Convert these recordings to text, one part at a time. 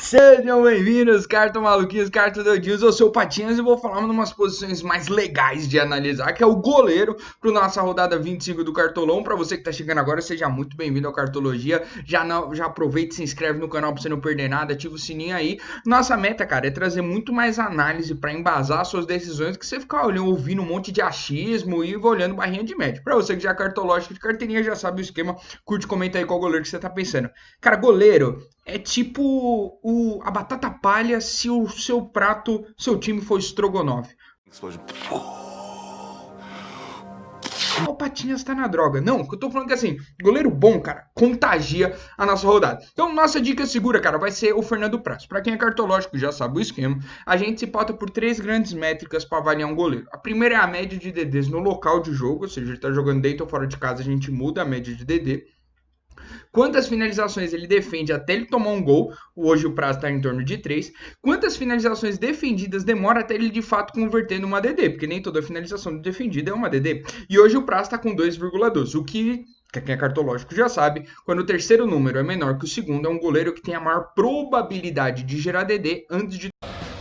Sejam bem-vindos, carto maluquinhos, carto doidinhos, eu sou o Patinhas e vou falar de umas posições mais legais de analisar, que é o goleiro, para nossa rodada 25 do Cartolão. Para você que tá chegando agora, seja muito bem-vindo ao Cartologia. Já aproveita e se inscreve no canal para você não perder nada, ativa o sininho aí. Nossa meta, cara, é trazer muito mais análise para embasar suas decisões, que você ficar olhando, ouvindo um monte de achismo e olhando barrinha de média. Para você que já é cartológico de carteirinha, já sabe o esquema, curte, comenta aí qual goleiro que você tá pensando. Cara, goleiro é tipo a batata palha se o seu time for estrogonofe. O Patinhas tá na droga. Não, eu tô falando que assim, goleiro bom, cara, contagia a nossa rodada. Então, nossa dica segura, cara, vai ser o Fernando Praz. Pra quem é cartológico já sabe o esquema, a gente se pauta por três grandes métricas pra avaliar um goleiro. A primeira é a média de DDs no local de jogo, ou seja, ele tá jogando dentro ou fora de casa, a gente muda a média de DD. Quantas finalizações ele defende até ele tomar um gol, hoje o prazo está em torno de 3. Quantas finalizações defendidas demora até ele de fato converter numa DD, porque nem toda finalização defendida é uma DD. E hoje o prazo está com 2,12, o que quem é cartológico já sabe, quando o terceiro número é menor que o segundo, é um goleiro que tem a maior probabilidade de gerar DD antes de...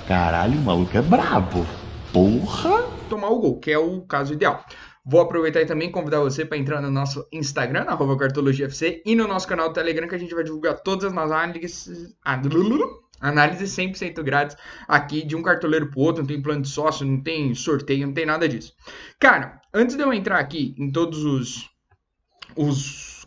Caralho, o maluco é brabo. Porra! Tomar o gol, que é o caso ideal. Vou aproveitar e também convidar você para entrar no nosso Instagram, @cartologiafc, e no nosso canal do Telegram, que a gente vai divulgar todas as análises 100% grátis aqui de um cartoleiro pro outro. Não tem plano de sócio, não tem sorteio, não tem nada disso. Cara, antes de eu entrar aqui em todos os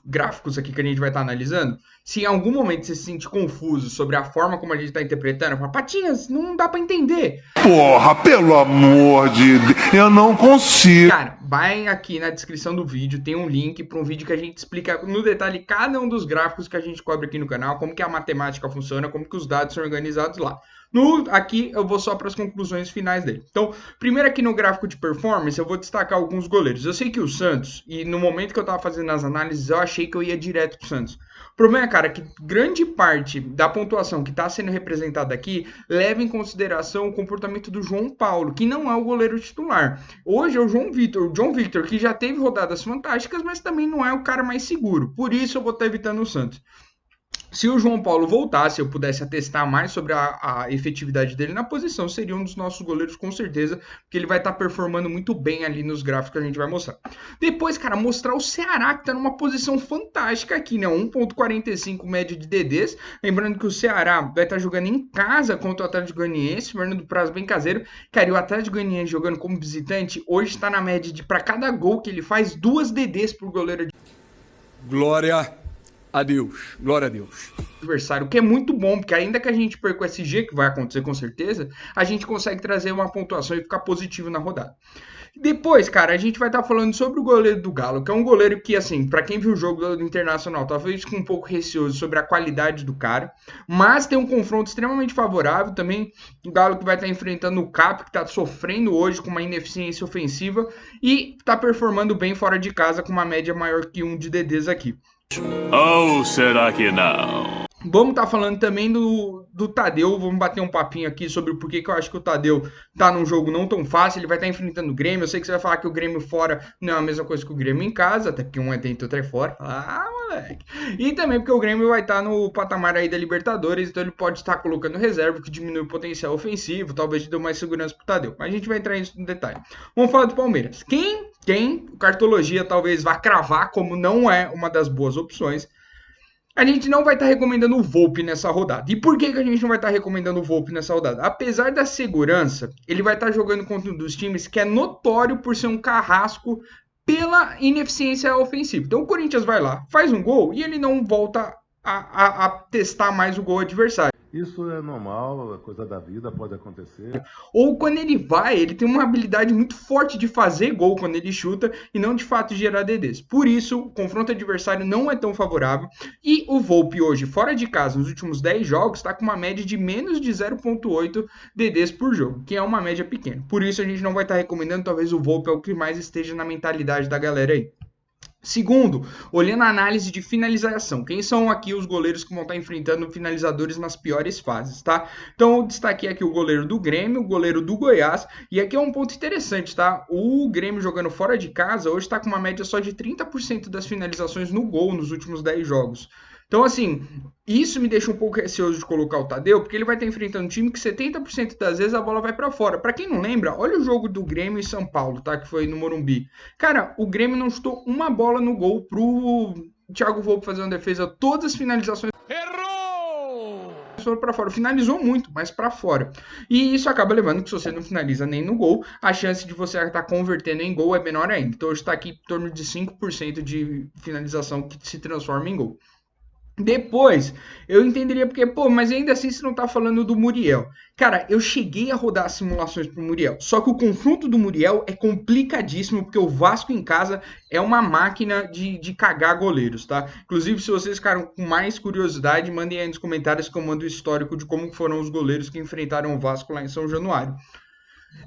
gráficos aqui que a gente vai estar analisando, se em algum momento você se sentir confuso sobre a forma como a gente está interpretando, fala, Patinhas, não dá para entender. Porra, pelo amor de Deus, eu não consigo. Cara, vai aqui na descrição do vídeo, tem um link para um vídeo que a gente explica no detalhe cada um dos gráficos que a gente cobre aqui no canal, como que a matemática funciona, como que os dados são organizados lá. Aqui eu vou só para as conclusões finais dele. Então, primeiro aqui no gráfico de performance, eu vou destacar alguns goleiros. Eu sei que o Santos, e no momento que eu estava fazendo as análises, eu achei que eu ia direto pro Santos. O problema é, cara, que grande parte da pontuação que está sendo representada aqui leva em consideração o comportamento do João Paulo, que não é o goleiro titular. Hoje é o João Victor, que já teve rodadas fantásticas, mas também não é o cara mais seguro. Por isso eu vou estar evitando o Santos. Se o João Paulo voltasse, eu pudesse atestar mais sobre a efetividade dele na posição, seria um dos nossos goleiros com certeza, porque ele vai estar performando muito bem ali nos gráficos que a gente vai mostrar. Depois, cara, mostrar o Ceará, que está numa posição fantástica aqui, né? 1,45 média de DDs. Lembrando que o Ceará vai estar jogando em casa contra o Atlético Goianiense, Fernando Praz bem caseiro. Cara, e o Atlético Goianiense jogando como visitante, hoje está na média de, para cada gol que ele faz, 2 DDs por goleiro. Glória a Deus, glória a Deus. Adversário, que é muito bom, porque ainda que a gente perca o SG, que vai acontecer com certeza, a gente consegue trazer uma pontuação e ficar positivo na rodada. Depois, cara, a gente vai estar falando sobre o goleiro do Galo, que é um goleiro que, assim, para quem viu o jogo do Internacional, talvez com um pouco receoso sobre a qualidade do cara, mas tem um confronto extremamente favorável também, o Galo que vai estar enfrentando o Cap, que está sofrendo hoje com uma ineficiência ofensiva e está performando bem fora de casa com uma média maior que 1 de DDs aqui. Ou será que não? Vamos estar falando também do Tadeu, vamos bater um papinho aqui sobre o porquê que eu acho que o Tadeu tá num jogo não tão fácil, ele vai estar enfrentando o Grêmio. Eu sei que você vai falar que o Grêmio fora não é a mesma coisa que o Grêmio em casa, até porque um é dentro e outro é fora. Ah, moleque. E também porque o Grêmio vai estar no patamar aí da Libertadores, então ele pode estar colocando reserva, que diminui o potencial ofensivo, talvez dê mais segurança pro Tadeu. Mas a gente vai entrar nisso no detalhe. Vamos falar do Palmeiras. Quem o Cartologia talvez vá cravar como não é uma das boas opções, a gente não vai estar recomendando o Volpi nessa rodada. E por que a gente não vai estar recomendando o Volpi nessa rodada? Apesar da segurança, ele vai estar jogando contra um dos times que é notório por ser um carrasco pela ineficiência ofensiva. Então o Corinthians vai lá, faz um gol e ele não volta a testar mais o gol adversário. Isso é normal, é coisa da vida, pode acontecer. Ou quando ele vai, ele tem uma habilidade muito forte de fazer gol quando ele chuta e não de fato gerar DDs. Por isso, o confronto adversário não é tão favorável. E o Volpi hoje, fora de casa, nos últimos 10 jogos, está com uma média de menos de 0,8 DDs por jogo, que é uma média pequena. Por isso a gente não vai estar recomendando, talvez o Volpi é o que mais esteja na mentalidade da galera aí. Segundo, olhando a análise de finalização, quem são aqui os goleiros que vão estar enfrentando finalizadores nas piores fases, tá? Então eu destaquei aqui o goleiro do Grêmio, o goleiro do Goiás, e aqui é um ponto interessante, tá? O Grêmio jogando fora de casa hoje está com uma média só de 30% das finalizações no gol nos últimos 10 jogos. Então, assim, isso me deixa um pouco receoso de colocar o Tadeu, porque ele vai estar enfrentando um time que 70% das vezes a bola vai para fora. Para quem não lembra, olha o jogo do Grêmio e São Paulo, tá? Que foi no Morumbi. Cara, o Grêmio não chutou uma bola no gol pro Thiago Volpe fazer uma defesa. Todas as finalizações foram para fora. Finalizou muito, mas para fora. E isso acaba levando que se você não finaliza nem no gol, a chance de você estar convertendo em gol é menor ainda. Então hoje está aqui em torno de 5% de finalização que se transforma em gol. Depois, eu entenderia porque, pô, mas ainda assim você não tá falando do Muriel. Cara, eu cheguei a rodar as simulações pro Muriel, só que o confronto do Muriel é complicadíssimo, porque o Vasco em casa é uma máquina de cagar goleiros, tá? Inclusive, se vocês ficaram com mais curiosidade, mandem aí nos comentários que eu mando o histórico de como foram os goleiros que enfrentaram o Vasco lá em São Januário.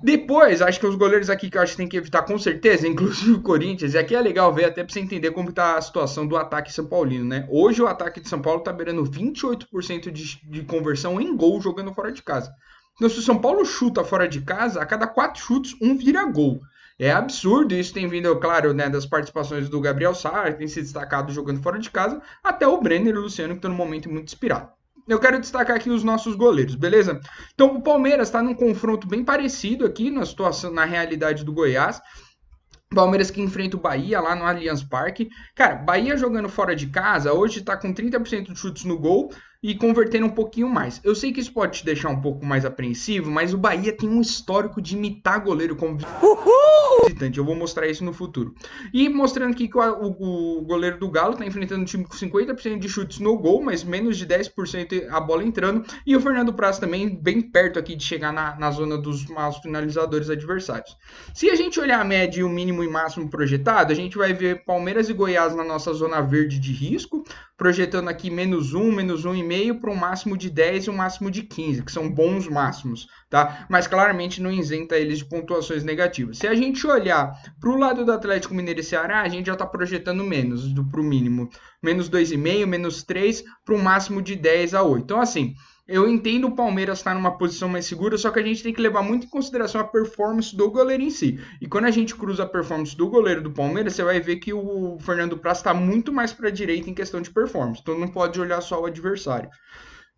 Depois, acho que os goleiros aqui que eu acho que tem que evitar com certeza, inclusive o Corinthians, e aqui é legal ver até pra você entender como tá a situação do ataque São Paulino, né? Hoje o ataque de São Paulo tá beirando 28% de conversão em gol jogando fora de casa. Então se o São Paulo chuta fora de casa, a cada 4 chutes, um vira gol. É absurdo, isso tem vindo, claro, né, das participações do Gabriel Sara, que tem se destacado jogando fora de casa, até o Brenner e o Luciano, que estão num momento muito inspirado. Eu quero destacar aqui os nossos goleiros, beleza? Então o Palmeiras está num confronto bem parecido aqui na situação, na realidade do Goiás. Palmeiras que enfrenta o Bahia lá no Allianz Parque. Cara, Bahia jogando fora de casa, hoje tá com 30% de chutes no gol e convertendo um pouquinho mais. Eu sei que isso pode te deixar um pouco mais apreensivo, mas o Bahia tem um histórico de imitar goleiro como visitante. Eu vou mostrar isso no futuro. E mostrando aqui que o goleiro do Galo tá enfrentando um time com 50% de chutes no gol, mas menos de 10% a bola entrando. E o Fernando Praz também bem perto aqui de chegar na zona dos maus finalizadores adversários. Se a gente olhar a média e o mínimo e máximo projetado, a gente vai ver Palmeiras e Goiás na nossa zona verde de risco, projetando aqui -1, -1,5 para um máximo de 10 e um máximo de 15, que são bons máximos, tá? Mas claramente não isenta eles de pontuações negativas. Se a gente olhar para o lado do Atlético Mineiro e Ceará, a gente já está projetando menos para o mínimo, -2,5, -3 para um máximo de 10 a 8. Então assim, eu entendo o Palmeiras estar numa posição mais segura, só que a gente tem que levar muito em consideração a performance do goleiro em si. E quando a gente cruza a performance do goleiro do Palmeiras, você vai ver que o Fernando Praz está muito mais para a direita em questão de performance. Então não pode olhar só o adversário.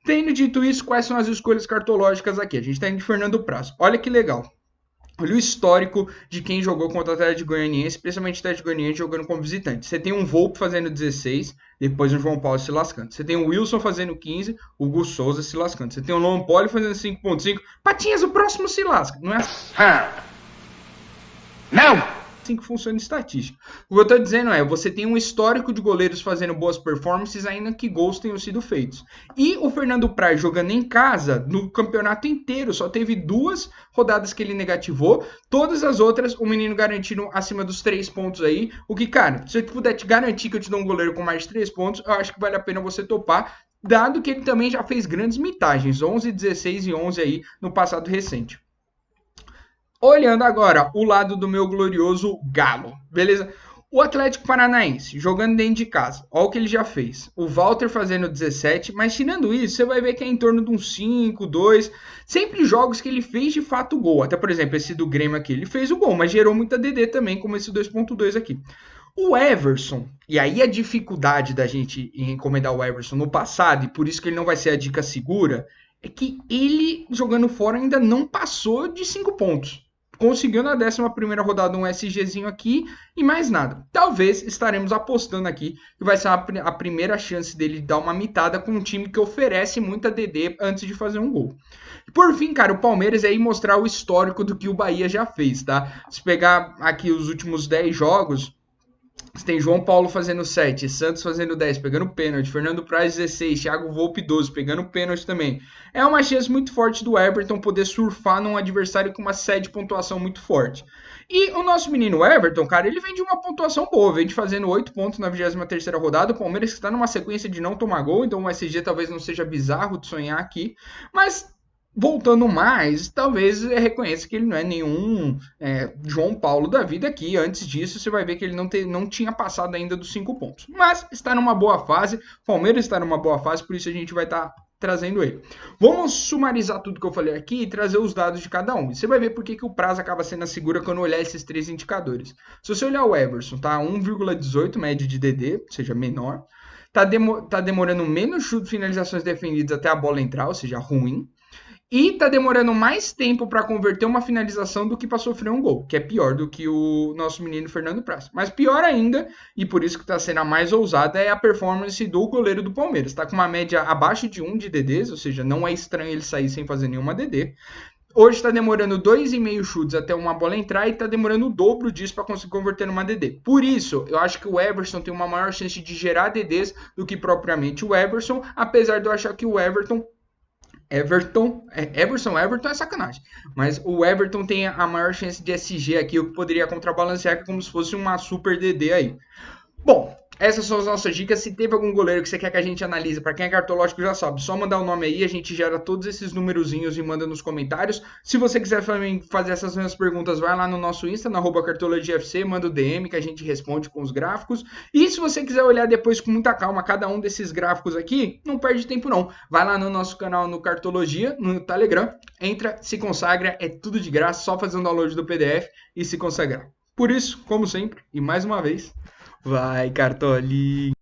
Tendo dito isso, quais são as escolhas cartológicas aqui? A gente está indo de Fernando Praz. Olha que legal. Olha o histórico de quem jogou contra o Atlético Goianiense, principalmente o Atlético Goianiense jogando como visitante. Você tem um Volpe fazendo 16, depois o João Paulo se lascando. Você tem o Wilson fazendo 15, o Gus Souza se lascando. Você tem o Luan Poli fazendo 5.5. Patinhas, o próximo se lasca. Não é assim que funciona a estatística. O que eu estou dizendo é, você tem um histórico de goleiros fazendo boas performances, ainda que gols tenham sido feitos. E o Fernando Praz jogando em casa, no campeonato inteiro, só teve 2 rodadas que ele negativou, todas as outras, o menino garantindo acima dos 3 pontos aí, o que, cara, se eu puder te garantir que eu te dou um goleiro com mais de 3 pontos, eu acho que vale a pena você topar, dado que ele também já fez grandes mitagens, 11, 16 e 11 aí no passado recente. Olhando agora o lado do meu glorioso Galo, beleza? O Atlético Paranaense, jogando dentro de casa, olha o que ele já fez. O Walter fazendo 17, mas tirando isso, você vai ver que é em torno de uns 5, 2, sempre jogos que ele fez de fato gol. Até, por exemplo, esse do Grêmio aqui, ele fez o gol, mas gerou muita DD também, como esse 2.2 aqui. O Everson, e aí a dificuldade da gente encomendar o Everson no passado, e por isso que ele não vai ser a dica segura, é que ele, jogando fora, ainda não passou de 5 pontos. Conseguiu na 11ª rodada um SGzinho aqui e mais nada. Talvez estaremos apostando aqui que vai ser a primeira chance dele dar uma mitada com um time que oferece muita DD antes de fazer um gol. Por fim, cara, o Palmeiras é aí mostrar o histórico do que o Bahia já fez, tá? Se pegar aqui os últimos 10 jogos, você tem João Paulo fazendo 7, Santos fazendo 10, pegando pênalti, Fernando Praz 16, Thiago Volpe 12, pegando pênalti também. É uma chance muito forte do Everton poder surfar num adversário com uma série de pontuação muito forte. E o nosso menino Everton, cara, ele vem de uma pontuação boa, vem de fazendo 8 pontos na 23ª rodada, o Palmeiras está numa sequência de não tomar gol, então o SG talvez não seja bizarro de sonhar aqui, mas voltando mais, talvez reconheça que ele não é nenhum João Paulo da vida aqui. Antes disso, você vai ver que ele não tinha passado ainda dos 5 pontos. Mas está numa boa fase, Palmeiras está numa boa fase, por isso a gente vai estar trazendo ele. Vamos sumarizar tudo que eu falei aqui e trazer os dados de cada um. E você vai ver por que o prazo acaba sendo a segura quando olhar esses 3 indicadores. Se você olhar o Everson, tá? 1,18 média de DD, ou seja, menor. tá demorando menos chutes, finalizações defendidas até a bola entrar, ou seja, ruim. E tá demorando mais tempo para converter uma finalização do que para sofrer um gol, que é pior do que o nosso menino Fernando Praz. Mas pior ainda, e por isso que tá sendo a mais ousada, é a performance do goleiro do Palmeiras. Tá com uma média abaixo de 1 de DDs, ou seja, não é estranho ele sair sem fazer nenhuma DD. Hoje está demorando 2,5 chutes até uma bola entrar e está demorando o dobro disso para conseguir converter numa DD. Por isso, eu acho que o Everson tem uma maior chance de gerar DDs do que propriamente o Everson, apesar de eu achar que o Everton é sacanagem. Mas o Everton tem a maior chance de SG aqui, o que poderia contrabalancear como se fosse uma super DD aí. Bom, essas são as nossas dicas. Se teve algum goleiro que você quer que a gente analise, para quem é cartológico já sabe, só mandar o nome aí, a gente gera todos esses numerozinhos e manda nos comentários. Se você quiser também fazer essas mesmas perguntas, vai lá no nosso Insta, na @cartologiafc, manda o DM que a gente responde com os gráficos. E se você quiser olhar depois com muita calma cada um desses gráficos aqui, não perde tempo não. Vai lá no nosso canal no Cartologia, no Telegram, entra, se consagra, é tudo de graça, só fazer um download do PDF e se consagrar. Por isso, como sempre, e mais uma vez, vai, Cartolinho!